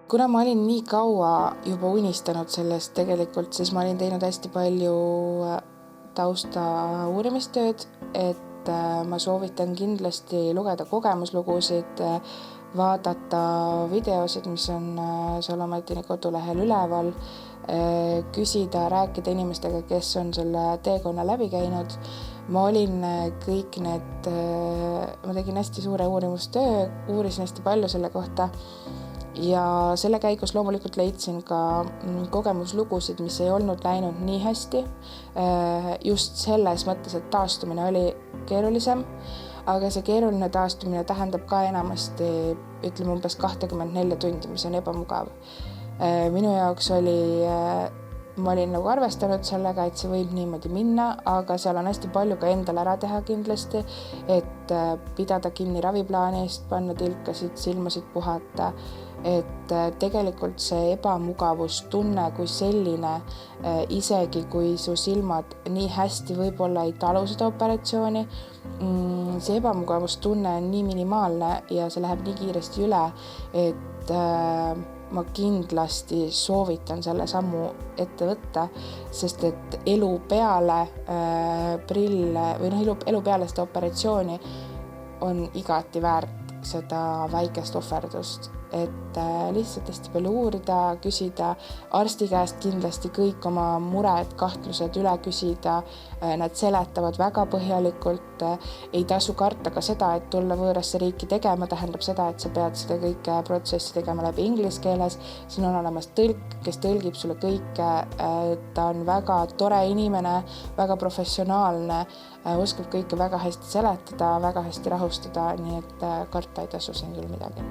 Kuna ma olin nii kaua juba unistanud sellest tegelikult, siis ma olin teinud hästi palju tausta uurimistööd, et ma soovitan kindlasti lugeda kogemuslugusid, vaadata videosid, mis on Solomatini kodulehel üleval, küsida, rääkida inimestega, kes on selle teekonna läbi käinud. Ma tegin hästi suure uurimustöö, uurisin hästi palju selle kohta ja selle käigus loomulikult leidsin ka kogemuslugusid, mis ei olnud läinud nii hästi. Just selles mõttes, et taastumine oli keerulisem, aga see keeruline taastumine tähendab ka enamasti, ütleme umbes 24 tundi, mis on ebamugav. Minu jaoks ma olin nagu arvestanud sellega, et see võib niimoodi minna, aga seal on hästi palju ka endal ära teha kindlasti, et pidada kinni raviplaanist, panna tilkasid, silmasid puhata, et tegelikult see ebamugavustunne kui selline, isegi kui su silmad nii hästi võib-olla ei talu seda operatsiooni, see ebamugavustunne on nii minimaalne ja see läheb nii kiiresti üle, et ma kindlasti soovitan selle sammu ette võtta, sest et elu peale seda operatsiooni on igati väärt seda väikest ohverdust, et lihtsalt hästi palju uurida, küsida, arsti käest kindlasti kõik oma mured, kahtlused üle küsida, nad seletavad väga põhjalikult, ei tasu karta ka seda, et tulla võõrasse riiki tegema, tähendab seda, et sa pead seda kõike protsessi tegema läbi inglise keeles, siin on olemas tõlk, kes tõlgib sulle kõike, ta on väga tore inimene, väga professionaalne, oskab kõike väga hästi seletada, väga hästi rahustada, nii et karta ei tasu siin küll midagi.